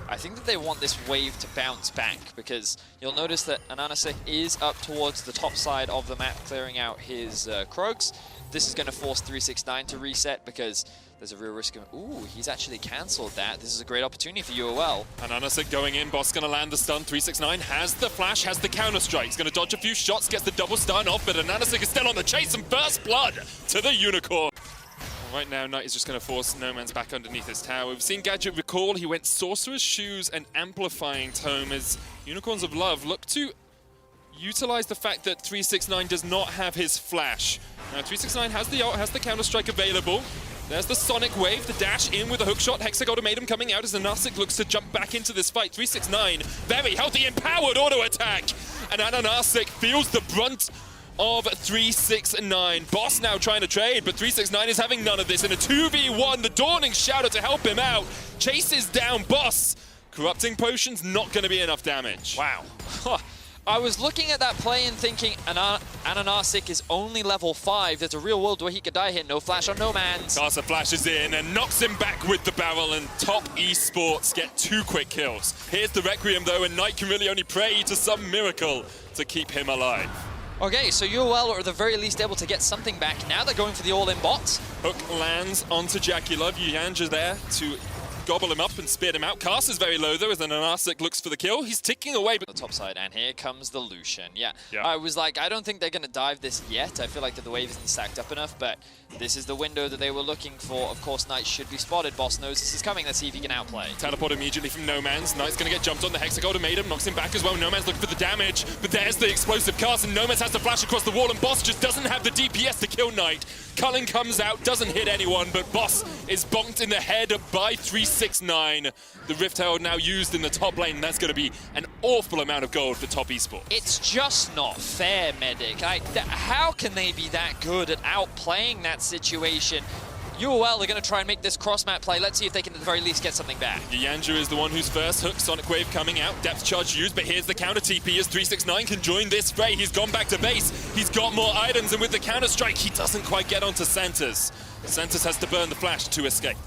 I think that they want this wave to bounce back, because you'll notice that Ananasik is up towards the top side of the map, clearing out his Krogs. This is going to force 369 to reset, because there's a real risk of... Ooh, he's actually cancelled that. This is a great opportunity for UOL. Ananasik going in, Boss going to land the stun. 369 has the flash, has the counter-strike. He's going to dodge a few shots, gets the double stun off, but Ananasik is still on the chase, and first blood to the Unicorn. Right now, Knight is just going to force No Man's back underneath his tower. We've seen Gadget recall. He went Sorcerer's Shoes and Amplifying Tome as Unicorns of Love look to utilize the fact that 369 does not have his flash. Now, 369 has the ult, has the counter-strike available. There's the Sonic Wave, the dash in with a hookshot. Hexagonum coming out as Ananasik looks to jump back into this fight. 369, very healthy, empowered auto attack. And Ananasik feels the brunt of 369. Boss now trying to trade, but 369 is having none of this. In a 2v1, the Dawning Shadow to help him out. Chases down Boss. Corrupting Potion's not going to be enough damage. Wow. I was looking at that play and thinking, Ananasik is only level 5. There's a real world where he could die here. No flash on No Man's. Casa flashes in and knocks him back with the barrel, and Top Esports get 2 quick kills. Here's the Requiem though, and Knight can really only pray to some miracle to keep him alive. Okay, so UOL are at the very least able to get something back. Now they're going for the all-in bots. Hook lands onto Jackie Love. Yuyanja there to gobble him up and spear him out. Cast is very low though as Ananasik looks for the kill. He's ticking away. The top side, and here comes the Lucian. Yeah, yeah. I was like, I don't think they're going to dive this yet. I feel like that the wave isn't stacked up enough, but this is the window that they were looking for. Of course, Knight should be spotted. Boss knows this is coming. Let's see if he can outplay. Teleport immediately from No Man's. Knight's going to get jumped on. The Hexagon knocks him back as well. No Man's looking for the damage, but there's the explosive cast, and No Man's has to flash across the wall, and Boss just doesn't have the DPS to kill Knight. Cullen comes out, doesn't hit anyone, but Boss is bonked in the head by 369. The Rift Herald now used in the top lane, and that's going to be an awful amount of gold for Top Esports. It's just not fair, Medic. How can they be that good at outplaying that situation? UOL are going to try and make this cross-map play. Let's see if they can at the very least get something back. Yuyanja is the one who's first. Hook, Sonic Wave coming out. Depth charge used, but here's the counter TP as 369 can join this fray. He's gone back to base. He's got more items, and with the counter-strike, he doesn't quite get onto Santos. Santos has to burn the flash to escape.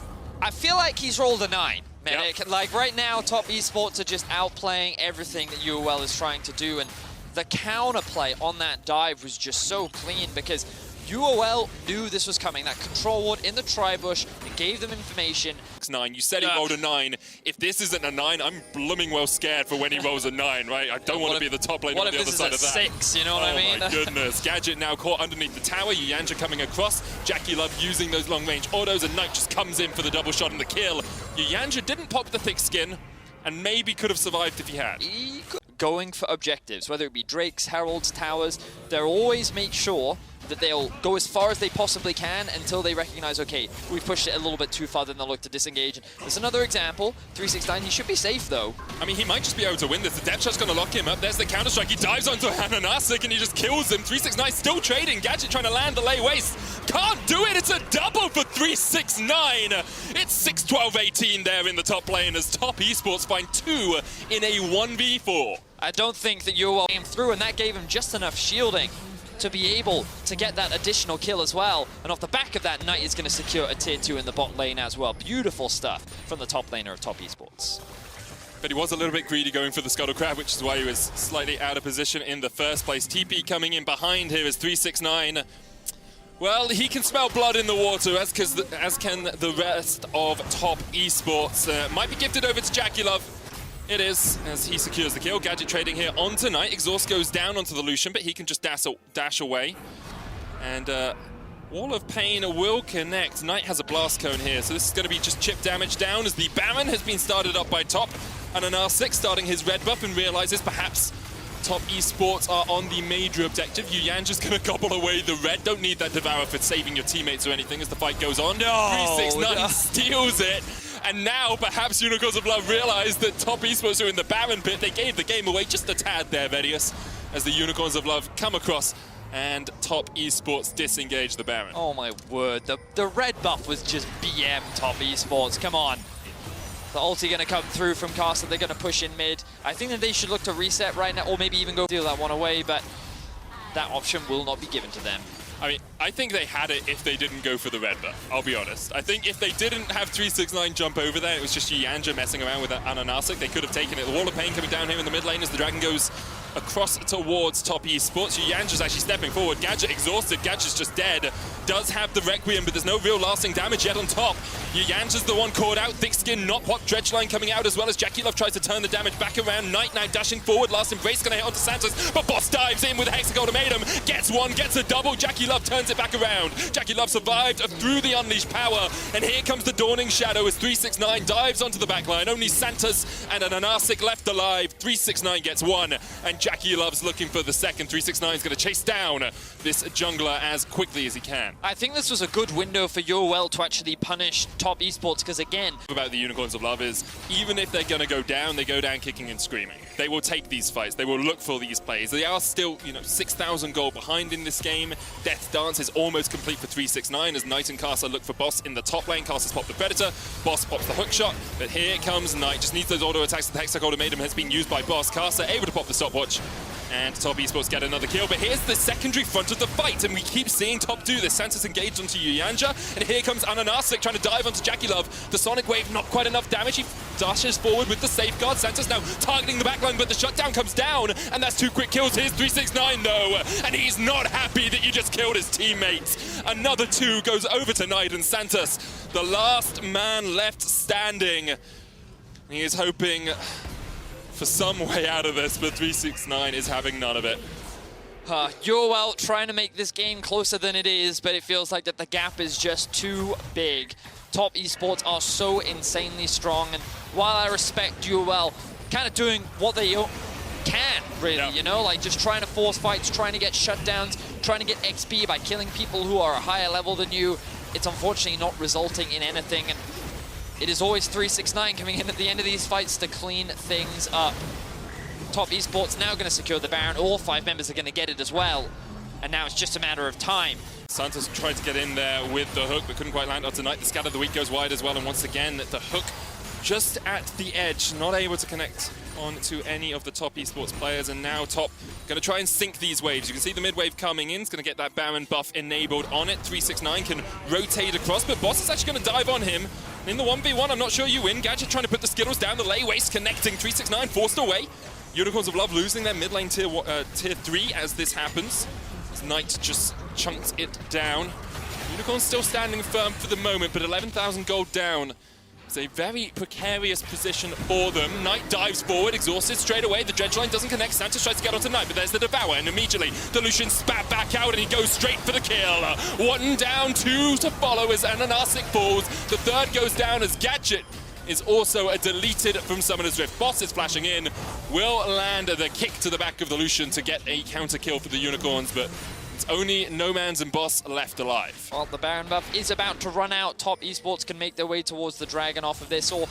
I feel like he's rolled a 9, Medic. Yep. Like right now, Top Esports are just outplaying everything that UOL is trying to do, and the counterplay on that dive was just so clean because UOL knew this was coming. That control ward in the tri-bush, it gave them information. 9. You said he rolled a 9. If this isn't a 9, I'm blooming well scared for when he rolls a 9, right? I don't want to be the top lane on the other side of that. What if this is a 6, you know what I mean? Oh my goodness. Gadget now caught underneath the tower. Yuyanja coming across. Jackie Love using those long-range autos, and Knight just comes in for the double shot and the kill. Yuyanja didn't pop the thick skin, and maybe could have survived if he had. Going for objectives, whether it be Drakes, Heralds, Towers, they'll always make sure that they'll go as far as they possibly can until they recognize, okay, we've pushed it a little bit too far, then they'll look to disengage. There's another example, 369, he should be safe though. I mean, he might just be able to win this. The death shot's gonna lock him up. There's the counter-strike. He dives onto Ananasik and he just kills him. 369 still trading. Gadget trying to land the lay waste. Can't do it. It's a double for 369. It's 6-12-18 there in the top lane as Top Esports find 2 in a 1v4. I don't think that UOL came through, and that gave him just enough shielding to be able to get that additional kill as well. And off the back of that, Knight is going to secure a tier 2 in the bot lane as well. Beautiful stuff from the top laner of Top Esports. But he was a little bit greedy going for the Scuttle Crab, which is why he was slightly out of position in the first place. TP coming in behind here is 369. Well, he can smell blood in the water, as can the rest of Top Esports. Might be gifted over to Jackie Love. It is, as he secures the kill. Gadget trading here on Knight. Exhaust goes down onto the Lucian, but he can just dash away. And Wall of Pain will connect. Knight has a blast cone here, so this is going to be just chip damage down as the Baron has been started up by Top. And Ananasik starting his red buff and realizes perhaps Top Esports are on the major objective. Yuyanja's going to gobble away the red. Don't need that Devourer for saving your teammates or anything as the fight goes on. No! 369 steals it. And now perhaps Unicorns of Love realize that Top Esports are in the Baron pit. They gave the game away just a tad there, Vedius, as the Unicorns of Love come across and Top Esports disengage the Baron. Oh my word, the red buff was just BM Top Esports, come on. The ulti going to come through from Castle, they're going to push in mid. I think that they should look to reset right now, or maybe even go deal that one away, but that option will not be given to them. I mean, I think they had it if they didn't go for the red buff, I'll be honest. I think if they didn't have 369 jump over there, it was just Yanja messing around with Ananasic, they could have taken it. The wall of pain coming down here in the mid lane as the Dragon goes across towards top esports. Yanja's actually stepping forward. Gadget exhausted. Gadget's just dead. Does have the Requiem, but there's no real lasting damage yet on top. Yanja's the one caught out. Thick skin, not pop. Dredgeline coming out as well as Jackie Love tries to turn the damage back around. Knight now dashing forward. Last Embrace gonna hit onto Santos, but Boss dives in with a Hex Ultimatum. Gets one, gets a double. Jackie Love turns it back around. Jackie Love survived through the Unleashed power, and here comes the Dawning Shadow as 369 dives onto the backline. Only Santos and an Anasic left alive. 369 gets one, and Jackie Love's looking for the second. 369 is going to chase down this jungler as quickly as he can. I think this was a good window for UOL to actually punish top esports, because again... About the Unicorns of Love is, even if they're going to go down, they go down kicking and screaming. They will take these fights. They will look for these plays. They are still, 6,000 gold behind in this game. Death Dance is almost complete for 369 as Knight and Casa look for Boss in the top lane. Casa's popped the Predator. Boss pops the hook shot, but here comes Knight. Just needs those auto attacks. The Hextech Ultimatum has been used by Boss. Casa able to pop the stopwatch, and top esports get another kill. But here's the secondary front of the fight, and we keep seeing top do this. Santos engaged onto Yanja, and here comes Ananasic trying to dive onto Jackie Love. The Sonic Wave, not quite enough damage. He dashes forward with the safeguard. Santos now targeting the backline, but the shutdown comes down, and that's 2 quick kills. Here's 369 though, and he's not happy that you just killed his teammates. Another 2 goes over to Knight, and Santos, the last man left standing. He is hoping for some way out of this, but 369 is having none of it. UOL trying to make this game closer than it is, but it feels like that the gap is just too big. Top esports are so insanely strong, and while I respect UOL kind of doing what they can, really, like just trying to force fights, trying to get shutdowns, trying to get XP by killing people who are a higher level than you, it's unfortunately not resulting in anything, and it is always 369 coming in at the end of these fights to clean things up. Top esports now going to secure the Baron. All 5 members are going to get it as well, and now it's just a matter of time. Santos tried to get in there with the hook, but couldn't quite land on tonight. The Scatter of the Week goes wide as well, and once again, the hook just at the edge, not able to connect onto any of the top esports players, and now top going to try and sink these waves. You can see the mid wave coming in. It's going to get that Baron buff enabled on it. 369 can rotate across, but Boss is actually going to dive on him. In the 1v1, I'm not sure you win. Gadget trying to put the Skittles down, the lay waste connecting. 369 forced away. Unicorns of Love losing their mid lane tier 3 as this happens. As Knight just chunks it down. Unicorns still standing firm for the moment, but 11,000 gold down. It's a very precarious position for them. Knight dives forward, exhausted straight away. The Dredgeline doesn't connect. Santos tries to get onto Knight, but there's the Devour, and immediately the Lucian spat back out, and he goes straight for the kill. 1 down, 2 to follow as Ananasic falls. The 3rd goes down as Gadget is also deleted from Summoner's Rift. Boss is flashing in, will land the kick to the back of the Lucian to get a counter kill for the Unicorns, but it's only Nomans and Boss left alive. Well, the Baron buff is about to run out. Top esports can make their way towards the Dragon off of this, or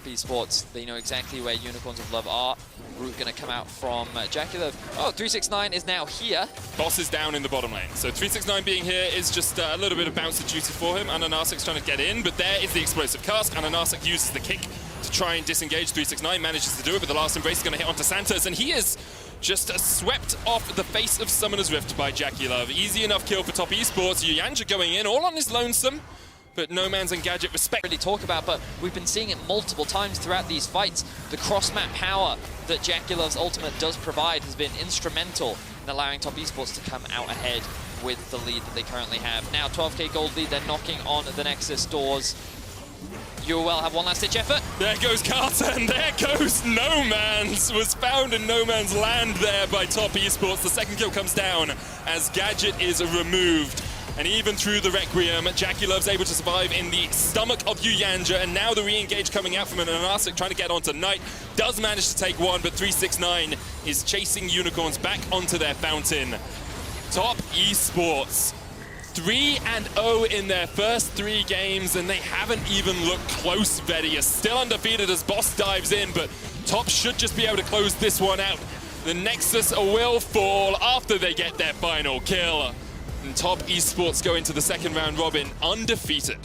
esports, they know exactly where Unicorns of Love are. Root going to come out from Jackie Love. Oh, 369 is now here. Boss is down in the bottom lane. So 369 being here is just a little bit of bouncer duty for him. Ananasic's trying to get in, but there is the explosive cast. Ananasic uses the kick to try and disengage. 369 manages to do it, but the last Embrace is going to hit onto Santos, and he is just swept off the face of Summoner's Rift by Jackie Love. Easy enough kill for top esports. Yanja going in, all on his lonesome. But Nomans and Gadget respect. Really talk about, but we've been seeing it multiple times throughout these fights. The cross-map power that Jackie Love's ultimate does provide has been instrumental in allowing top esports to come out ahead with the lead that they currently have. Now 12k gold lead, they're knocking on the Nexus doors. UOL have one last ditch effort. There goes Carter, and there goes Nomans. Was found in No Man's Land there by top esports. The second kill comes down as Gadget is removed. And even through the Requiem, Jackie Love's able to survive in the stomach of Yanja, and now the re-engage coming out from an Anasic trying to get onto Knight. Does manage to take one, but 369 is chasing Unicorns back onto their fountain. Top esports, 3-0 in their first 3 games, and they haven't even looked close, Betty. Are still undefeated as Boss dives in, but top should just be able to close this one out. The Nexus will fall after they get their final kill. And top esports go into the second round robin undefeated.